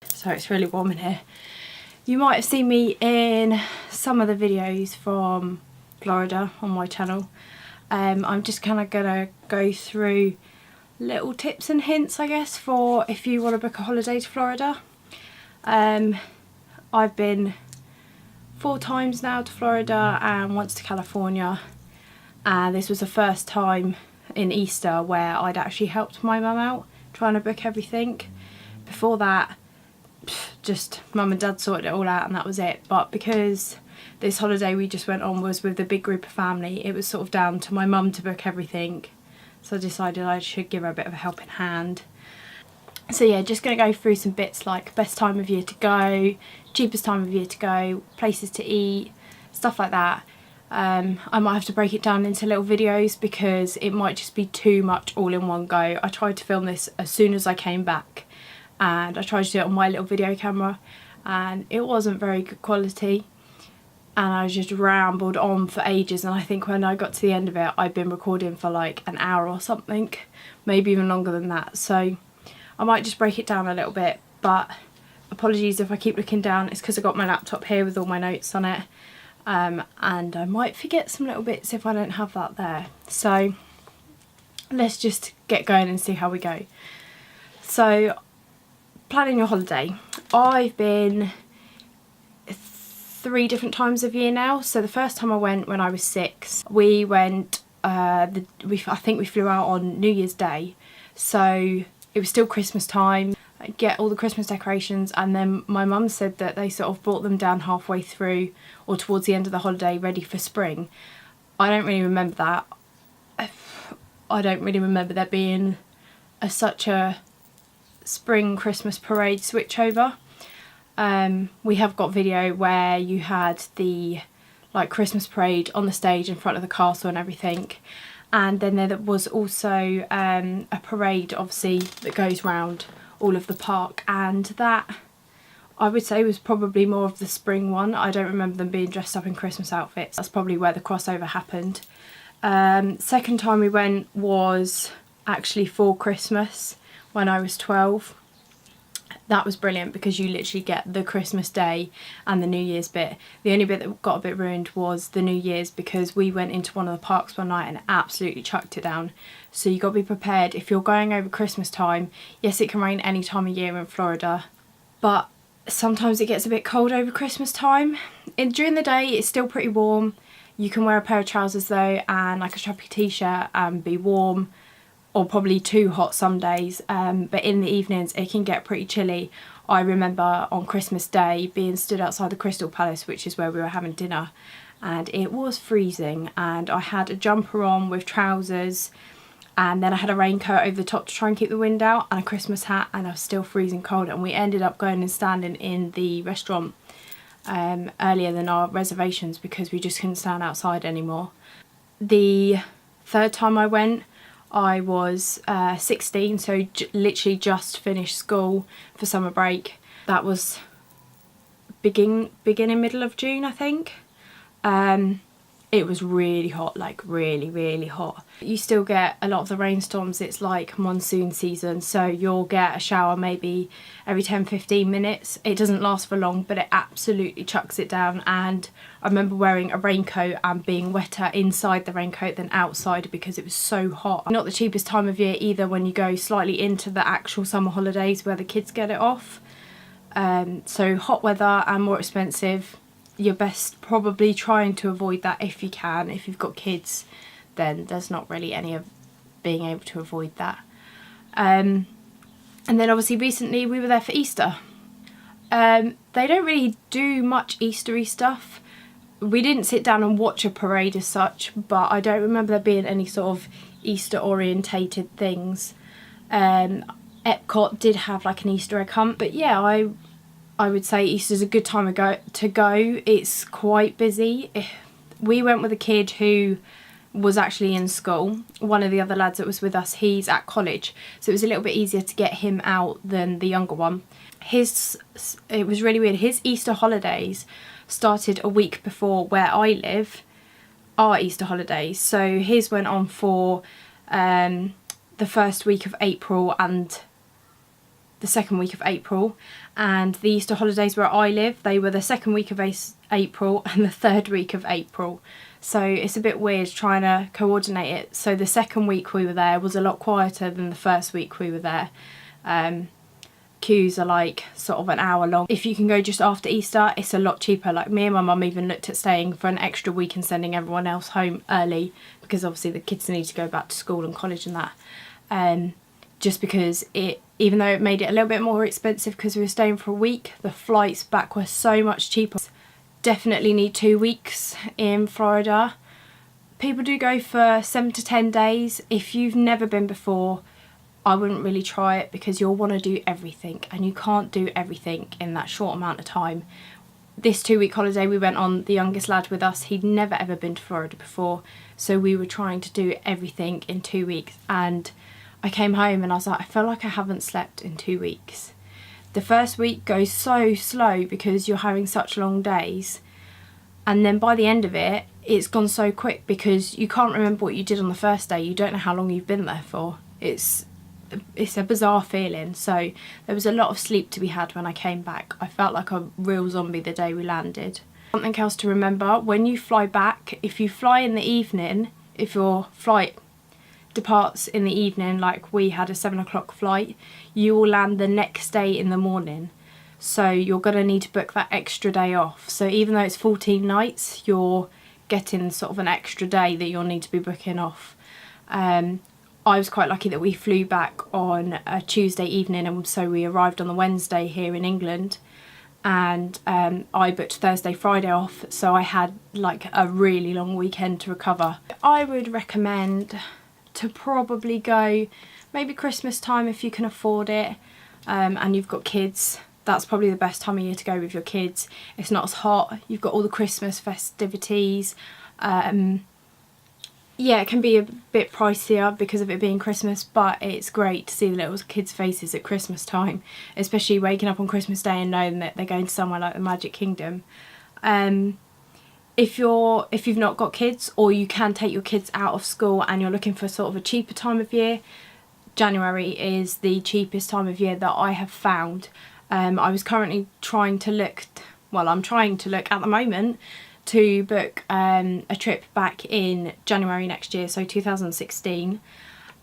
So it's really warm in here. You might have seen me in some of the videos from Florida on my channel. I'm just kind of gonna go through little tips and hints, I guess, for if you want to book a holiday to Florida. I've been 4 times now to Florida and once to California, and this was the first time in Easter where I'd actually helped my mum out trying to book everything. Before that, just mum and dad sorted it all out and that was it. But because this holiday we just went on was with a big group of family, it was sort of down to my mum to book everything, so I decided I should give her a bit of a helping hand. So yeah, just going to go through some bits like best time of year to go, cheapest time of year to go, places to eat, stuff like that. I might have to break it down into little videos because it might just be too much all in one go. I tried to film this as soon as I came back and I tried to do it on my little video camera and it wasn't very good quality, and I just rambled on for ages, and I think when I got to the end of it I'd been recording for like an hour or something, maybe even longer than that. So I might just break it down a little bit, but apologies if I keep looking down. It's because I got my laptop here with all my notes on it, and I might forget some little bits if I don't have that there. So let's just get going and see how we go. So planning your holiday. I've been 3 different times of year now. So the first time I went when I was 6, we went, I think we flew out on New Year's Day. So it was still Christmas time, get all the Christmas decorations, and then my mum said that they sort of brought them down halfway through or towards the end of the holiday ready for spring. I don't really remember that. I don't really remember there being such a spring Christmas parade switchover. We have got video where you had the like Christmas parade on the stage in front of the castle and everything, and then there was also a parade obviously that goes round all of the park, and that I would say was probably more of the spring one. I don't remember them being dressed up in Christmas outfits. That's probably where the crossover happened. Second time we went was actually for Christmas when I was 12. That was brilliant because you literally get the Christmas Day and the New Year's bit. The only bit that got a bit ruined was the New Year's because we went into one of the parks one night and absolutely chucked it down. So you got to be prepared if you're going over Christmas time. Yes, it can rain any time of year in Florida, but sometimes it gets a bit cold over Christmas time. During the day it's still pretty warm. You can wear a pair of trousers though and like a strappy t-shirt and be warm, or probably too hot some days, but in the evenings it can get pretty chilly. I remember on Christmas Day being stood outside the Crystal Palace, which is where we were having dinner, and it was freezing, and I had a jumper on with trousers and then I had a raincoat over the top to try and keep the wind out and a Christmas hat, and I was still freezing cold, and we ended up going and standing in the restaurant earlier than our reservations because we just couldn't stand outside anymore. The third time I went I was 16, so literally just finished school for summer break. That was beginning middle of June, I think. It was really hot, like really hot. You still get a lot of the rainstorms. It's like monsoon season, so you'll get a shower maybe every 10-15 minutes. It doesn't last for long, but it absolutely chucks it down, and I remember wearing a raincoat and being wetter inside the raincoat than outside because it was so hot. Not the cheapest time of year either when you go slightly into the actual summer holidays where the kids get it off. So hot weather and more expensive. You're best probably trying to avoid that if you can. If you've got kids, then there's not really any of being able to avoid that. And then obviously recently we were there for Easter. They don't really do much Eastery stuff. We didn't sit down and watch a parade as such, but I don't remember there being any sort of Easter orientated things. Epcot did have like an Easter egg hunt, but yeah, I would say Easter's a good time to go. It's quite busy. We went with a kid who was actually in school. One of the other lads that was with us, he's at college, so it was a little bit easier to get him out than the younger one. It was really weird. His Easter holidays started a week before where I live, our Easter holidays. So his went on for the first week of April and the second week of April, and the Easter holidays where I live, they were the second week of April and the third week of April. So it's a bit weird trying to coordinate it. So the second week we were there was a lot quieter than the first week we were there. Queues are like sort of an hour long. If you can go just after Easter, it's a lot cheaper. Like me and my mum even looked at staying for an extra week and sending everyone else home early, because obviously the kids need to go back to school and college and that. Just because even though it made it a little bit more expensive because we were staying for a week, the flights back were so much cheaper. Definitely need 2 weeks in Florida. People do go for 7 to 10 days. If you've never been before, I wouldn't really try it, because you'll want to do everything and you can't do everything in that short amount of time. This 2-week holiday we went on, the youngest lad with us, he'd never ever been to Florida before, so we were trying to do everything in 2 weeks, and I came home and I was like, I feel like I haven't slept in 2 weeks. The first week goes so slow because you're having such long days, and then by the end of it, it's gone so quick because you can't remember what you did on the first day. You don't know how long you've been there for. It's a bizarre feeling. So there was a lot of sleep to be had when I came back. I felt like a real zombie the day we landed. Something else to remember, when you fly back, if you fly in the evening, if your flight departs in the evening, like we had a 7 o'clock flight, you will land the next day in the morning. So you're going to need to book that extra day off. So even though it's 14 nights, you're getting sort of an extra day that you'll need to be booking off. I was quite lucky that we flew back on a Tuesday evening, and so we arrived on the Wednesday here in England, and I booked Thursday, Friday off, so I had like a really long weekend to recover. I would recommend to probably go maybe Christmas time if you can afford it, and you've got kids. That's probably the best time of year to go with your kids. It's not as hot, you've got all the Christmas festivities. Yeah, it can be a bit pricier because of it being Christmas, but it's great to see the little kids' faces at Christmas time, especially waking up on Christmas Day and knowing that they're going to somewhere like the Magic Kingdom. If you've not got kids, or you can take your kids out of school and you're looking for sort of a cheaper time of year, January is the cheapest time of year that I have found. I was currently trying to look at the moment to book a trip back in January next year, so 2016.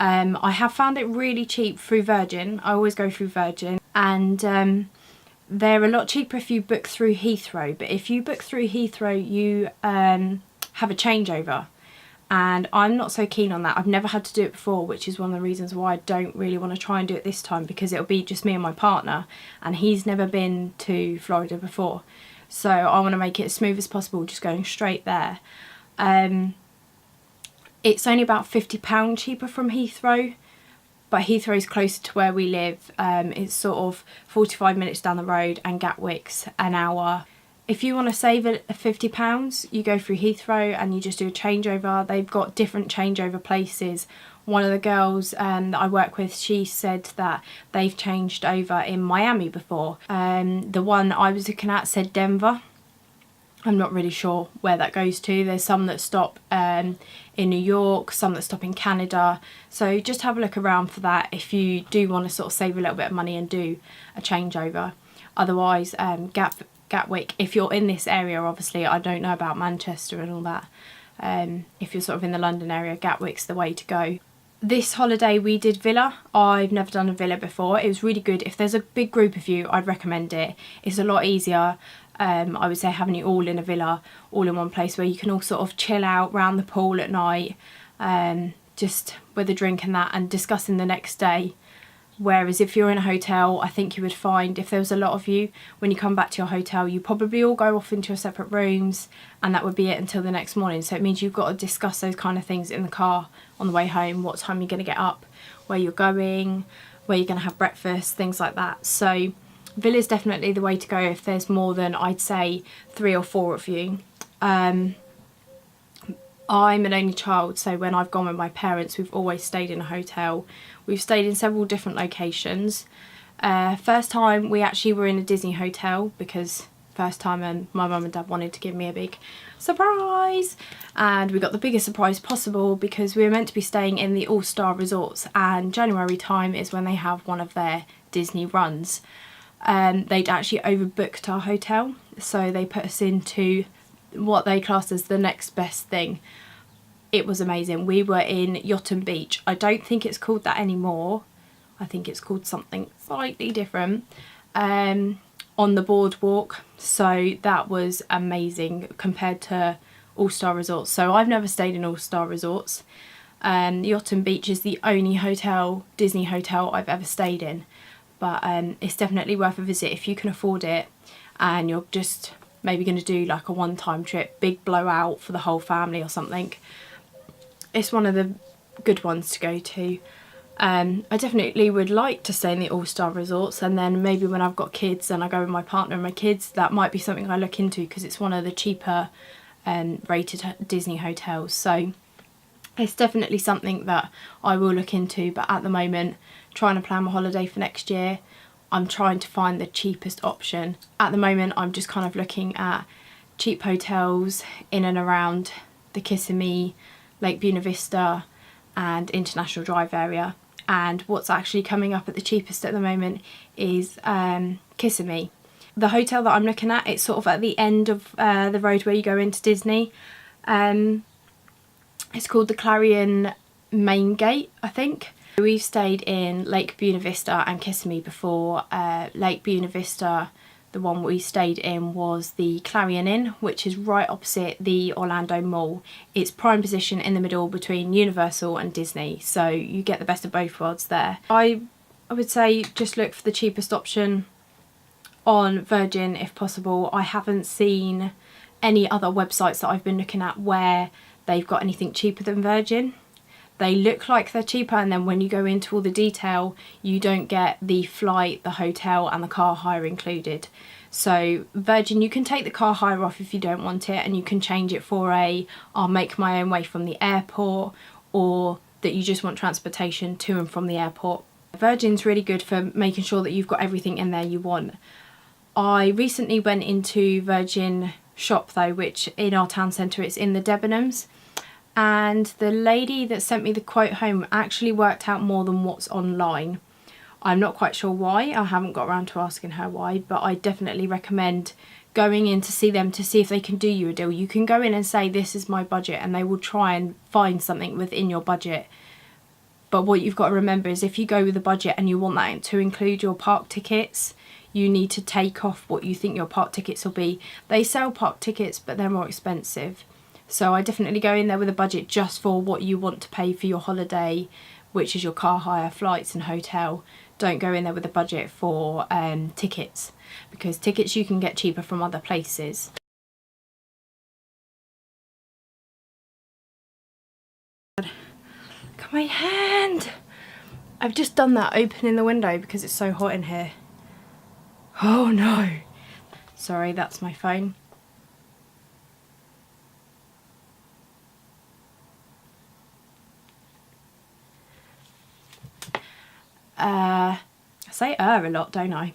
I have found it really cheap through Virgin. I always go through Virgin, and they're a lot cheaper if you book through Heathrow, but if you book through Heathrow you have a changeover, and I'm not so keen on that. I've never had to do it before, which is one of the reasons why I don't really want to try and do it this time, because it'll be just me and my partner, and he's never been to Florida before. So I want to make it as smooth as possible, just going straight there. It's only about £50 cheaper from Heathrow, but Heathrow's closer to where we live. It's sort of 45 minutes down the road, and Gatwick's an hour. If you want to save £50, you go through Heathrow and you just do a changeover. They've got different changeover places. One of the girls that I work with, she said that they've changed over in Miami before. The one I was looking at said Denver. I'm not really sure where that goes to. There's some that stop in New York, some that stop in Canada. So just have a look around for that if you do want to sort of save a little bit of money and do a changeover. Otherwise, Gatwick, if you're in this area, obviously, I don't know about Manchester and all that. If you're sort of in the London area, Gatwick's the way to go. This holiday we did villa. I've never done a villa before. It was really good. If there's a big group of you, I'd recommend it. It's a lot easier, I would say, having it all in a villa, all in one place, where you can all sort of chill out round the pool at night, just with a drink and that, and discussing the next day. Whereas if you're in a hotel, I think you would find, if there was a lot of you, when you come back to your hotel, you probably all go off into your separate rooms, and that would be it until the next morning. So it means you've got to discuss those kind of things in the car on the way home, what time you're going to get up, where you're going, where you're going to have breakfast, things like that. So villa's definitely the way to go if there's more than, I'd say, 3 or 4 of you. I'm an only child, so when I've gone with my parents, we've always stayed in a hotel. We've stayed in several different locations. First time we actually were in a Disney hotel, because first time, and my mum and dad wanted to give me a big surprise, and we got the biggest surprise possible because we were meant to be staying in the All-Star Resorts, and January time is when they have one of their Disney runs. They'd actually overbooked our hotel, so they put us into what they classed as the next best thing. It was amazing. We were in Yacht Beach. I don't think it's called that anymore. I think it's called something slightly different. On the boardwalk, so that was amazing compared to All-Star Resorts. So I've never stayed in All-Star Resorts. Yacht Beach is the only Disney hotel I've ever stayed in, but it's definitely worth a visit if you can afford it, and you're just maybe going to do like a one-time trip, big blowout for the whole family or something. It's one of the good ones to go to. I definitely would like to stay in the All-Star Resorts, and then maybe when I've got kids and I go with my partner and my kids, that might be something I look into, because it's one of the cheaper rated Disney hotels. So it's definitely something that I will look into, but at the moment, trying to plan my holiday for next year, I'm trying to find the cheapest option. At the moment, I'm just kind of looking at cheap hotels in and around the Kissimmee, Buena Vista and International Drive area. And what's actually coming up at the cheapest at the moment is Kissimmee. The hotel that I'm looking at, it's sort of at the end of the road where you go into Disney. It's called the Clarion Maingate, I think. We've stayed in Lake Buena Vista and Kissimmee before. Lake Buena Vista, the one we stayed in was the Clarion Inn, which is right opposite the Orlando Mall. It's prime position in the middle between Universal and Disney, so you get the best of both worlds there. I would say just look for the cheapest option on Virgin if possible. I haven't seen any other websites that I've been looking at where they've got anything cheaper than Virgin. They look like they're cheaper, and then when you go into all the detail, you don't get the flight, the hotel and the car hire included. So Virgin, you can take the car hire off if you don't want it, and you can change it for I'll make my own way from the airport, or that you just want transportation to and from the airport. Virgin's really good for making sure that you've got everything in there you want. I recently went into Virgin shop though, which in our town centre, it's in the Debenhams. And the lady that sent me the quote home actually worked out more than what's online. I'm not quite sure why. I haven't got around to asking her why, but I definitely recommend going in to see them to see if they can do you a deal. You can go in and say, this is my budget, and they will try and find something within your budget. But what you've got to remember is if you go with a budget and you want that to include your park tickets, you need to take off what you think your park tickets will be. They sell park tickets, but they're more expensive. So I definitely go in there with a budget just for what you want to pay for your holiday, which is your car hire, flights and hotel. Don't go in there with a budget for tickets, because tickets you can get cheaper from other places. Look at my hand! I've just done that opening the window because it's so hot in here. Oh no! Sorry, that's my phone. I say a lot, don't I?